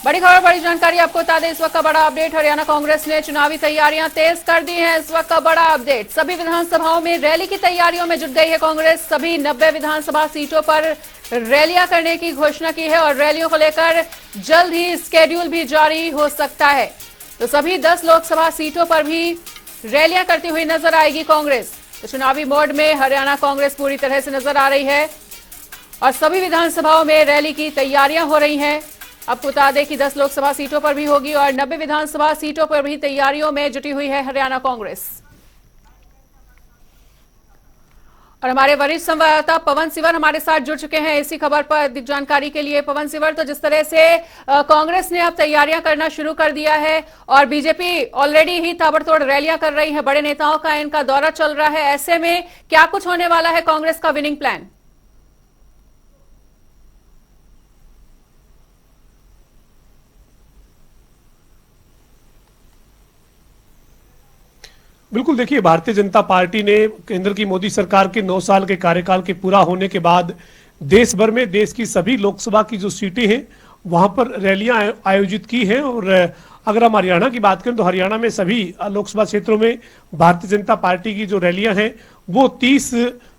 बड़ी खबर, बड़ी जानकारी आपको बता दें। इस वक्त का बड़ा अपडेट, हरियाणा कांग्रेस ने चुनावी तैयारियां तेज कर दी हैं। इस वक्त का बड़ा अपडेट, सभी विधानसभाओं में रैली की तैयारियों में जुट गई है कांग्रेस। सभी 90 विधानसभा सीटों पर रैलियां करने की घोषणा की है और रैलियों को लेकर जल्द ही स्केड्यूल भी जारी हो सकता है। तो सभी 10 लोकसभा सीटों पर भी रैलियां करती हुई नजर आएगी कांग्रेस। तो चुनावी मोड में हरियाणा कांग्रेस पूरी तरह से नजर आ रही है और सभी विधानसभाओं में रैली की तैयारियां हो रही हैं। आपको बता दें कि 10 लोकसभा सीटों पर भी होगी और 90 विधानसभा सीटों पर भी तैयारियों में जुटी हुई है हरियाणा कांग्रेस। और हमारे वरिष्ठ संवाददाता पवन सिवर हमारे साथ जुड़ चुके हैं इसी खबर पर अधिक जानकारी के लिए। पवन सिवर, तो जिस तरह से कांग्रेस ने अब तैयारियां करना शुरू कर दिया है और बीजेपी ऑलरेडी ही ताबड़तोड़ रैलियां कर रही है, बड़े नेताओं का इनका दौरा चल रहा है, ऐसे में क्या कुछ होने वाला है कांग्रेस का विनिंग प्लान? बिल्कुल, देखिए, भारतीय जनता पार्टी ने केंद्र की मोदी सरकार के 9 साल के कार्यकाल के पूरा होने के बाद देश भर में देश की सभी लोकसभा की जो सीटें हैं वहां पर रैलियां आयोजित की हैं। और अगर हम हरियाणा की बात करें तो हरियाणा में सभी लोकसभा क्षेत्रों में भारतीय जनता पार्टी की जो रैलियां हैं वो 30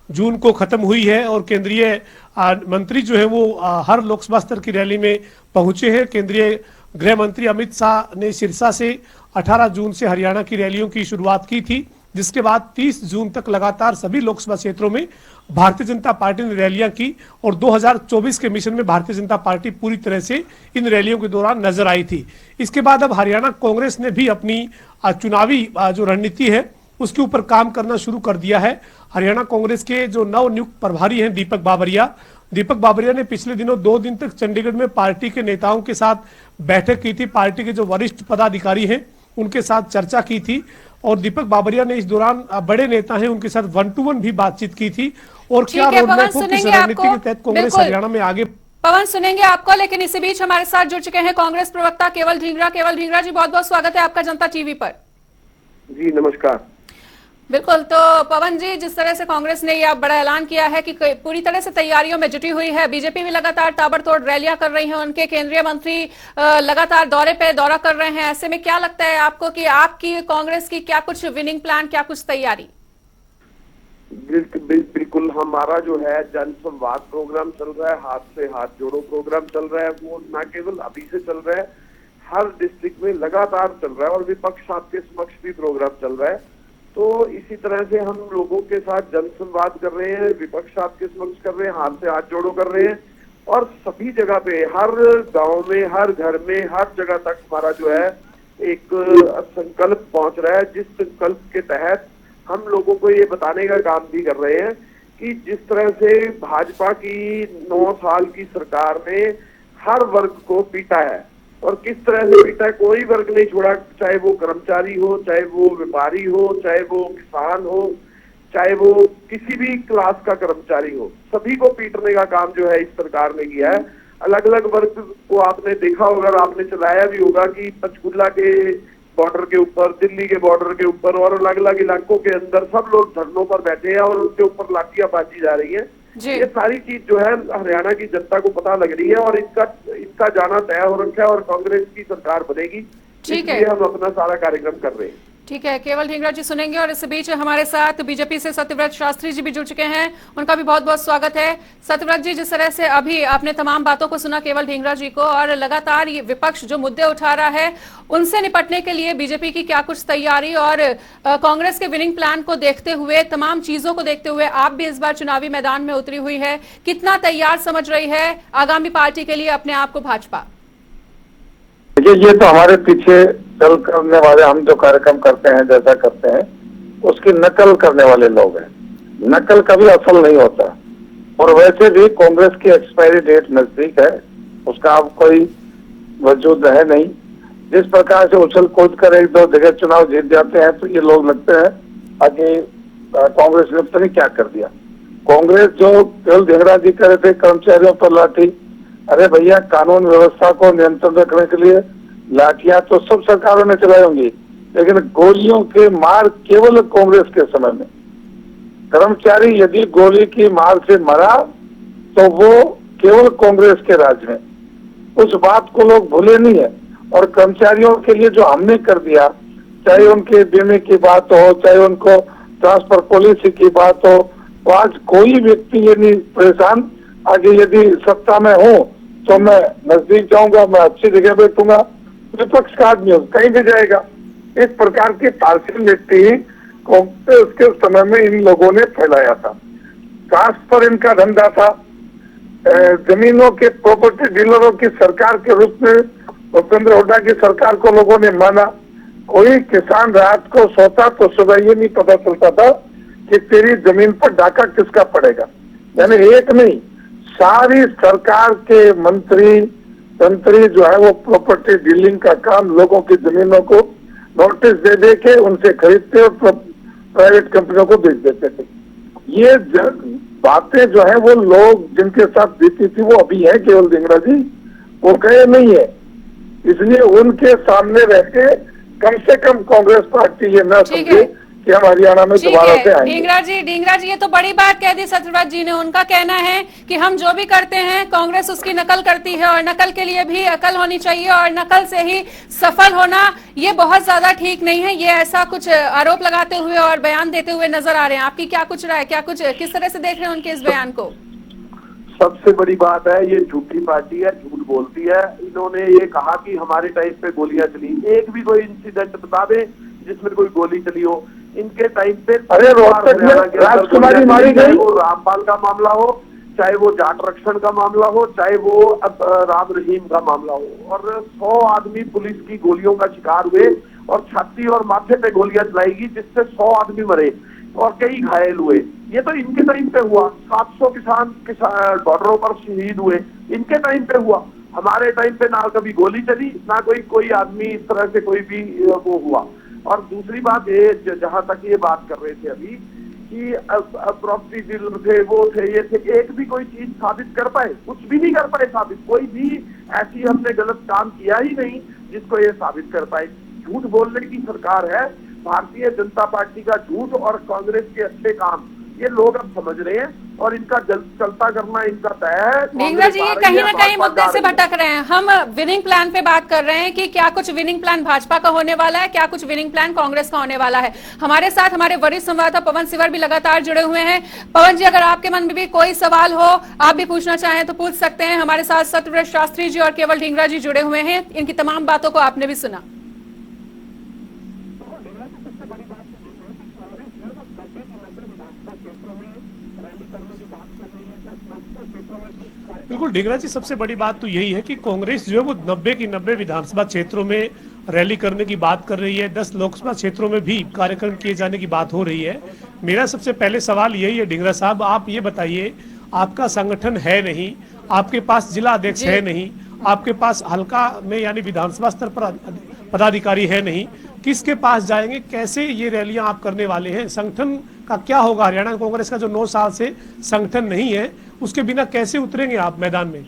जून को खत्म हुई है और केंद्रीय मंत्री जो है वो हर लोकसभा स्तर की रैली में पहुंचे हैं। केंद्रीय गृह मंत्री अमित शाह ने सिरसा से 18 जून से हरियाणा की रैलियों की शुरुआत की थी, जिसके बाद 30 जून तक लगातार सभी लोकसभा क्षेत्रों में भारतीय जनता पार्टी ने रैलियां की और 2024 के मिशन में भारतीय जनता पार्टी पूरी तरह से इन रैलियों के दौरान नजर आई थी। इसके बाद अब हरियाणा कांग्रेस ने भी अपनी चुनावी जो रणनीति है उसके ऊपर काम करना शुरू कर दिया है। हरियाणा कांग्रेस के जो नवनियुक्त प्रभारी हैं दीपक बाबरिया ने पिछले दिनों 2 दिन तक चंडीगढ़ में पार्टी के नेताओं के साथ बैठक की थी। पार्टी के जो वरिष्ठ पदाधिकारी हैं उनके साथ चर्चा की थी और दीपक बाबरिया ने इस दौरान बड़े नेता हैं उनके साथ 1-to-1 भी बातचीत की थी। और क्या रोडमैप हो, किस रणनीति के तहत कांग्रेस हरियाणा में आगे। पवन, सुनेंगे आपको, लेकिन इसी बीच हमारे साथ जुड़ चुके हैं कांग्रेस प्रवक्ता केवल ढींगरा। केवल ढींगरा जी, बहुत बहुत स्वागत है आपका जनता टीवी पर। जी नमस्कार। बिल्कुल, तो पवन जी, जिस तरह से कांग्रेस ने यह बड़ा ऐलान किया है कि पूरी तरह से तैयारियों में जुटी हुई है, बीजेपी भी लगातार ताबड़तोड़ रैलियां कर रही है, उनके केंद्रीय मंत्री लगातार दौरे पे दौरा कर रहे हैं, ऐसे में क्या लगता है आपको कि आपकी कांग्रेस की क्या कुछ विनिंग प्लान, क्या कुछ तैयारी? बिल्कुल, हमारा जो है जनसंवाद प्रोग्राम चल रहा है, हाथ से हाथ जोड़ो प्रोग्राम चल रहा है, वो न केवल अभी से चल रहा है, हर डिस्ट्रिक्ट में लगातार चल रहा है और विपक्ष आपके समक्ष भी प्रोग्राम चल रहा है। तो इसी तरह से हम लोगों के साथ जनसंवाद कर रहे हैं, विपक्ष आपके समक्ष कर रहे हैं, हाथ से हाथ जोड़ो कर रहे हैं और सभी जगह पे, हर गांव में, हर घर में, हर जगह तक हमारा जो है एक संकल्प पहुंच रहा है, जिस संकल्प के तहत हम लोगों को ये बताने का काम भी कर रहे हैं कि जिस तरह से भाजपा की 9 साल की सरकार ने हर वर्ग को पीटा है और किस तरह से पीटा है, कोई वर्ग नहीं छोड़ा, चाहे वो कर्मचारी हो, चाहे वो व्यापारी हो, चाहे वो किसान हो, चाहे वो किसी भी क्लास का कर्मचारी हो, सभी को पीटने का काम जो है इस सरकार ने किया है। अलग अलग वर्ग को आपने देखा होगा, आपने चलाया भी होगा कि पंचकुला के बॉर्डर के ऊपर, दिल्ली के बॉर्डर के ऊपर और अलग अलग इलाकों के अंदर सब लोग धरनों पर बैठे हैं और उनके ऊपर लाठियां बाजी जा रही है। ये सारी चीज जो है हरियाणा की जनता को पता लग रही है और इसका जाना तय हो रखा है और कांग्रेस की सरकार बनेगी, इसलिए हम अपना सारा कार्यक्रम कर रहे हैं। ठीक है, केवल ढींगरा जी सुनेंगे और इस बीच हमारे साथ बीजेपी से सत्यव्रत शास्त्री जी भी जुड़ चुके हैं, उनका भी बहुत बहुत स्वागत है। सत्यव्रत जी, जिस तरह से अभी आपने तमाम बातों को सुना केवल ढींगरा जी को, और लगातार ये विपक्ष जो मुद्दे उठा रहा है उनसे निपटने के लिए बीजेपी की क्या कुछ तैयारी और कांग्रेस के विनिंग प्लान को देखते हुए, तमाम चीजों को देखते हुए आप भी इस बार चुनावी मैदान में उतरी हुई है, कितना तैयार समझ रही है आगामी पार्टी के लिए अपने आप को भाजपा? देखिए, ये तो हमारे पीछे चल करने वाले, हम जो कार्यक्रम करते हैं, जैसा करते हैं, उसकी नकल करने वाले लोग हैं। नकल कभी असल नहीं होता और वैसे भी कांग्रेस की एक्सपायरी डेट नजदीक है, उसका अब कोई वजूद है नहीं। जिस प्रकार से उछल कूद कर 1-2 जगह चुनाव जीत जाते हैं तो ये लोग लगते हैं कि कांग्रेस ने पता नहीं क्या कर दिया। कांग्रेस जो केवल ढींगरा जी कर रहे थे कर्मचारियों पर लाठी, अरे भैया, कानून व्यवस्था को नियंत्रण रखने के लिए लाठियां तो सब सरकारों ने चलाई होंगी, लेकिन गोलियों के मार केवल कांग्रेस के समय में। कर्मचारी यदि गोली की मार से मरा तो वो केवल कांग्रेस के राज में, उस बात को लोग भूले नहीं है। और कर्मचारियों के लिए जो हमने कर दिया, चाहे उनके बीमे की बात हो, चाहे उनको ट्रांसफर पॉलिसी की बात हो, तो आज कोई व्यक्ति ये नहीं परेशान, आगे यदि सत्ता में हो तो मैं नजदीक जाऊंगा, मैं अच्छी जगह बैठूंगा, विपक्ष का आदमी हो कहीं भी जाएगा। इस प्रकार की पार्शियलिटी कांग्रेस के समय में इन लोगों ने फैलाया था। कास्ट पर इनका धंधा था, जमीनों के प्रॉपर्टी डीलरों की सरकार के रूप में भूपेंद्र हुड्डा की सरकार को लोगों ने माना। कोई किसान रात को सोता तो सुबह ये नहीं पता चलता था कि तेरी जमीन पर डाका किसका पड़ेगा। यानी एक नहीं, सारी सरकार के मंत्री जो है वो प्रॉपर्टी डीलिंग का काम लोगों की जमीनों को नोटिस दे दे के उनसे खरीदते और प्राइवेट कंपनियों को बेच देते थे। ये बातें जो है वो लोग जिनके साथ बीती थी वो अभी है केवल ढींगरा जी, वो गए नहीं है। इसलिए उनके सामने रह के कम से कम कांग्रेस पार्टी ये न समझे कि हम हरियाणा में दोबारा से आएंगे। ढींगरा जी ये तो बड़ी बात कह दी सत्यव्रत जी ने। उनका कहना है कि हम जो भी करते हैं कांग्रेस उसकी नकल करती है और नकल के लिए भी अकल होनी चाहिए और नकल से ही सफल होना ये बहुत ज्यादा ठीक नहीं है। ये ऐसा कुछ आरोप लगाते हुए और बयान देते हुए नजर आ रहे हैं। आपकी क्या कुछ राय, किस तरह से देख रहे हैं उनके इस बयान को? सबसे बड़ी बात है ये झूठी पार्टी है, झूठ बोलती है। इन्होंने ये कहा कि हमारे टाइम पे गोलियां चली, एक भी कोई इंसिडेंट बता दे जिसमें कोई गोली चली हो। इनके टाइम पे अरे रोहतक में राजकुमारी मारी गई, वो रामपाल का मामला हो, चाहे वो जाट रक्षण का मामला हो, चाहे वो राम रहीम का मामला हो, और 100 आदमी पुलिस की गोलियों का शिकार हुए और छाती और माथे पे गोलियां चलाएगी जिससे 100 आदमी मरे और कई घायल हुए। ये तो इनके टाइम पे हुआ। 700 किसान बॉर्डरों पर शहीद हुए, इनके टाइम पे हुआ। हमारे टाइम पे ना कभी गोली चली, ना कोई आदमी इस तरह से कोई भी वो हुआ। और दूसरी बात ये, जहां तक ये बात कर रहे थे अभी कि प्रॉपर्टी डीलर थे, वो थे, ये थे, एक भी कोई चीज साबित कर पाए? कुछ भी नहीं कर पाए साबित। कोई भी ऐसी हमने गलत काम किया ही नहीं जिसको ये साबित कर पाए। झूठ बोलने की सरकार है भारतीय जनता पार्टी का झूठ और कांग्रेस के अच्छे काम ये लोग अब समझ रहे हैं और इनका चलता करना इनका तय है। ढींगरा जी ये कहीं ना कहीं मुद्दे से भटक रहे हैं। हम विनिंग प्लान पे बात कर रहे हैं कि क्या कुछ विनिंग प्लान भाजपा का होने वाला है, क्या कुछ विनिंग प्लान कांग्रेस का होने वाला है। हमारे साथ हमारे वरिष्ठ संवाददाता पवन सिवर भी लगातार जुड़े हुए हैं। पवन जी, अगर आपके मन में भी कोई सवाल हो, आप भी पूछना चाहें तो पूछ सकते हैं। हमारे साथ सत्यव्रत शास्त्री जी और केवल ढींगरा जी जुड़े हुए हैं। इनकी तमाम बातों को आपने भी सुना। बिल्कुल ढींगरा जी, सबसे बड़ी बात तो यही है कि कांग्रेस जो है वो 90 की 90 विधानसभा क्षेत्रों में रैली करने की बात कर रही है। 10 लोकसभा क्षेत्रों में भी कार्यक्रम किए जाने की बात हो रही है। मेरा सबसे पहले सवाल यही है ढींगरा साहब, आप ये बताइए, आपका संगठन है नहीं, आपके पास जिला अध्यक्ष है नहीं, आपके पास हल्का में यानी विधानसभा स्तर पर पदाधिकारी है नहीं, किसके पास जाएंगे? कैसे ये रैलियां आप करने वाले हैं? संगठन का क्या होगा? हरियाणा कांग्रेस का जो 9 साल से संगठन नहीं है उसके बिना कैसे उतरेंगे आप मैदान में?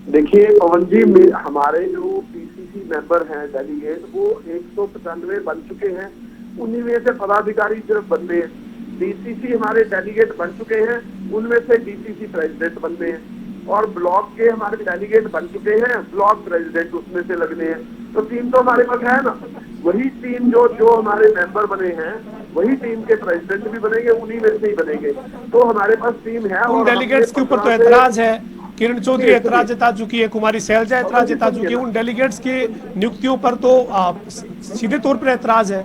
देखिए पवन जी, हमारे जो पीसीसी मेंबर हैं डेलीगेट वो 195 बन चुके हैं। उन्हीं में से पदाधिकारी सिर्फ बनते हैं। डीसीसी हमारे डेलीगेट बन चुके हैं, उनमें से डीसीसी प्रेसिडेंट बनते हैं। और ब्लॉक के हमारे डेलीगेट बन चुके हैं, ब्लॉक प्रेसिडेंट उसमें से लगने हैं। तो टीम तो हमारे पास है ना। वही टीम जो हमारे मेंबर बने हैं वही टीम के प्रेसिडेंट भी बनेंगे, उन्हीं में से ही बनेंगे। तो हमारे पास टीम है। उन डेलीगेट्स के ऊपर तो ऐतराज है, किरण चौधरी ऐतराज जता चुकी है, कुमारी शैलजा ऐतराज जता चुकी है। उन डेलीगेट्स के नियुक्तियों पर तो सीधे तौर पर ऐतराज है।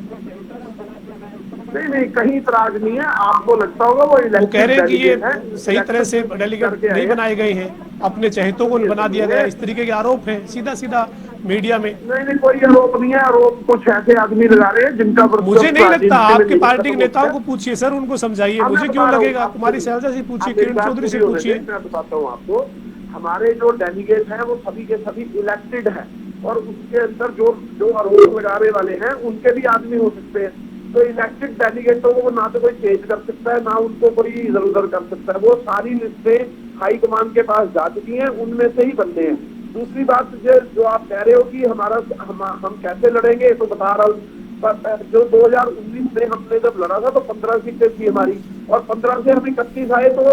नहीं, कहीं इतराज नहीं है। आपको लगता होगा वो कह रहे हैं कि ये सही तरह से डेलीगेट नहीं बनाए गए हैं, अपने चहेतों को बना दिया गया, इस तरीके के आरोप है सीधा मीडिया में। नहीं, कोई आरोप नहीं है। आरोप कुछ ऐसे आदमी लगा रहे हैं जिनका मुझे नहीं लगता। आपके पार्टी के नेताओं को पूछिए सर, उनको समझाइए, मुझे क्यों लगेगा? कुमारी शैलजा से पूछिए, किरण चौधरी से पूछिए। मैं बताता हूँ आपको, हमारे जो डेलीगेट हैं वो सभी के सभी इलेक्टेड हैं और उसके अंदर जो आरोप लगाने वाले हैं उनके भी आदमी हो सकते हैं। तो इलेक्टेड डेलीगेटों को ना तो कोई चेंज कर सकता है, ना उनको कोई इधर उधर कर सकता है। वो सारी लिस्टें हाईकमान के पास जा चुकी हैं, उनमें से ही बनते हैं। दूसरी बात जो आप कह रहे हो कि हम कैसे लड़ेंगे, तो बता रहा हूँ। जो 2019 में हमने जब लड़ा था तो 15 सीटें थी हमारी और 15 से हम 31 आए। तो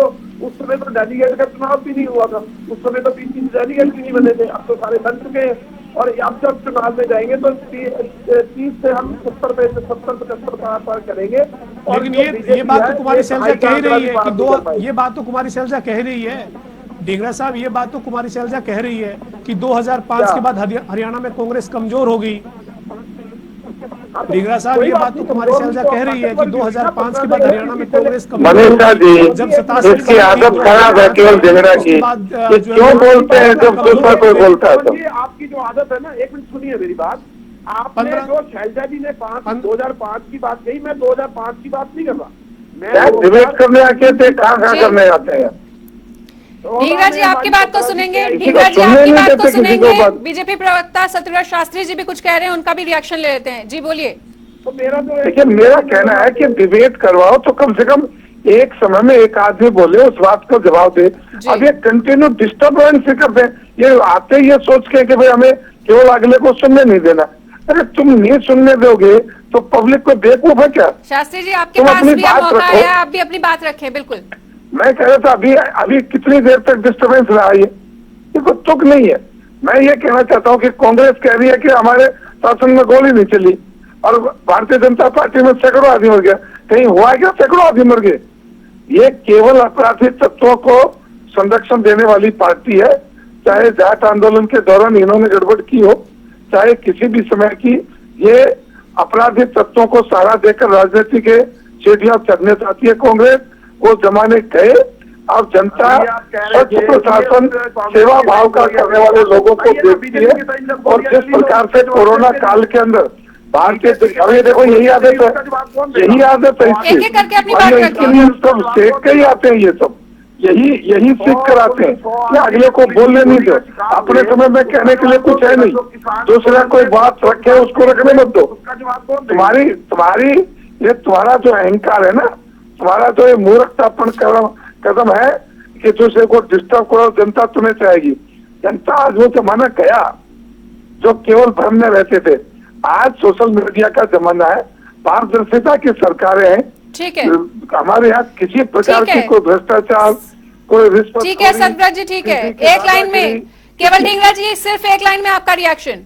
उस समय तो डेलीगेट का चुनाव भी नहीं हुआ था, उस समय तो 30 डेलीगेट भी नहीं बने थे, अब तो सारे बन चुके हैं। और अब जब चुनाव में जाएंगे तो 30 से हम 70-75 पार करेंगे। और लेकिन ये बात तो कुमारी शैलजा कह ही रही है कि ये बात तो कुमारी शैलजा कह रही है, ढींगरा साहब, ये बात तो कुमारी शैलजा कह रही है कि 2005 के बाद हरियाणा में कांग्रेस कमजोर हो गई। ढींगरा साहब, ये बात तो कुमारी शैलजा कह रही है कि 2005 के बाद हरियाणा में कांग्रेस मनीषा जी, इसकी आदत खराब है केवल ढींगरा की, ये क्यों बोलते हैं जब दूसरा कोई बोलता है तो? आपकी जो आदत है ना, एक मिनट सुनिए मेरी बात। आपने जो शैलजा जी ने 2005 की बात कही, मैं 2005 की बात नहीं कर रहा, मैं डिबेट करने आके थे, कहाँ करने आते हैं। ढींगरा जी आपकी बात को सुनेंगे, ढींगरा जी आपकी बात को सुनेंगे। बीजेपी प्रवक्ता सत्यव्रत शास्त्री जी भी कुछ कह रहे हैं, उनका भी रिएक्शन ले लेते हैं। जी बोलिए। तो मेरा जो देखिए, मेरा कहना है कि डिबेट करवाओ तो कम से कम एक समय में एक आदमी बोले, उस बात को जवाब दे। अब ये कंटिन्यू डिस्टर्बेंस से करते हैं, ये आते ये सोच के कि भाई हमें केवल अगले को सुनने नहीं देना। अरे तुम नहीं सुनने दोगे तो पब्लिक को बेवकूफ है क्या? शास्त्री जी आपके पास भी मौका है, आप भी अपनी बात रखें। बिल्कुल, मैं कह रहा था अभी कितनी देर तक डिस्टर्बेंस रहा, ये कोई तुक नहीं है। मैं ये कहना चाहता हूँ कि कांग्रेस कह रही है कि हमारे शासन में गोली नहीं चली और भारतीय जनता पार्टी में सैकड़ों आदमी मर गया। कहीं हुआ क्या सैकड़ों आदमी मर गए? ये केवल अपराधी तत्वों को संरक्षण देने वाली पार्टी है। चाहे जाट आंदोलन के दौरान इन्होंने गड़बड़ की हो, चाहे किसी भी समय की, ये अपराधी तत्वों को सहारा देकर राजनीति के सीढ़ियां चढ़ने चाहती है कांग्रेस। वो जमाने गए। अब जनता स्वच्छ प्रशासन, सेवा भाव का करने वाले लोगों को देखती है। और जिस प्रकार से कोरोना काल के अंदर भारतीय, अभी देखो यही आदत है, यही आदत है इसकी, इसके लिए सब सीख के ही आते हैं, ये सब यही सीख कर आते हैं कि अगले को बोलने नहीं दो, अपने समय में कहने के लिए कुछ है नहीं, दूसरा कोई बात रखे उसको रखने मत दो। तुम्हारा जो अहंकार है ना, तुम्हारा जो ये मूर्खतापन कदम है कि दूसरे को डिस्टर्ब करो, जनता तुम्हें चाहेगी। जनता आज वो जमाना गया जो केवल भ्रम में रहते थे। आज सोशल मीडिया का जमाना है, पारदर्शिता की सरकारें हैं। ठीक है, हमारे यहाँ किसी प्रकार की कोई भ्रष्टाचार, कोई रिश्वत। ठीक है सत्यव्रत जी, ठीक है, एक लाइन में केवल ढींगरा जी, सिर्फ एक लाइन में आपका रिएक्शन।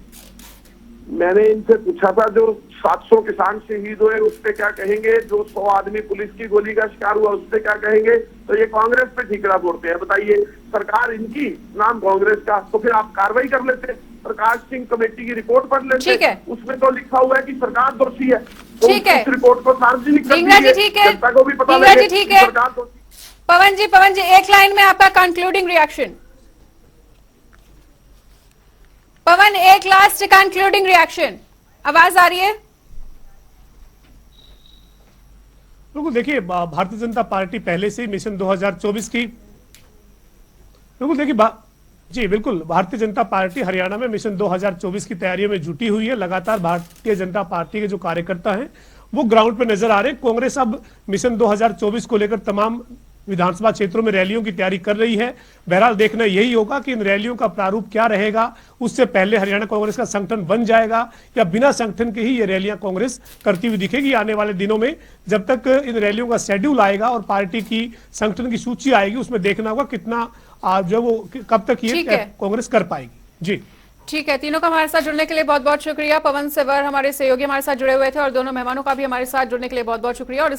मैंने इनसे पूछा था जो 700 किसान शहीद हुए उस पे क्या कहेंगे, जो 100 आदमी पुलिस की गोली का शिकार हुआ उस पे क्या कहेंगे, तो ये कांग्रेस पे ठीकरा बोलते हैं। बताइए, सरकार इनकी, नाम कांग्रेस का, तो फिर आप कार्रवाई कर लेते, प्रकाश सिंह कमेटी की रिपोर्ट पढ़ लेते। ठीक है, उसमें तो लिखा हुआ है कि सरकार दोषी है। ठीक है, उस रिपोर्ट को सार्वजनिक कर दीजिए, ठीक है, जनता को भी पता लगे ठीक है। सरकार दोषी। पवन जी, एक लाइन में आपका कंक्लूडिंग रिएक्शन। पवन, एक लास्ट कंक्लूडिंग रिएक्शन। आवाज आ रही है? बिल्कुल, देखिए भारतीय जनता पार्टी पहले से मिशन 2024 की, बिल्कुल देखिए जी बिल्कुल, भारतीय जनता पार्टी हरियाणा में मिशन 2024 की तैयारियों में जुटी हुई है। लगातार भारतीय जनता पार्टी के जो कार्यकर्ता हैं वो ग्राउंड पे नजर आ रहे हैं। कांग्रेस अब मिशन 2024 को लेकर तमाम विधानसभा क्षेत्रों में रैलियों की तैयारी कर रही है। बहरहाल देखना यही होगा कि इन रैलियों का प्रारूप क्या रहेगा। उससे पहले हरियाणा कांग्रेस का संगठन बन जाएगा या बिना संगठन के ही ये रैलियां कांग्रेस करती हुई दिखेगी आने वाले दिनों में। जब तक इन रैलियों का शेड्यूल आएगा और पार्टी की संगठन की सूची आएगी, उसमें देखना होगा कितना जो वो कब तक ये कांग्रेस कर पाएगी। जी ठीक है, तीनों का हमारे साथ जुड़ने के लिए बहुत बहुत शुक्रिया। पवन सेवर हमारे सहयोगी हमारे साथ जुड़े हुए थे और दोनों मेहमानों का भी हमारे साथ जुड़ने के लिए बहुत बहुत शुक्रिया। और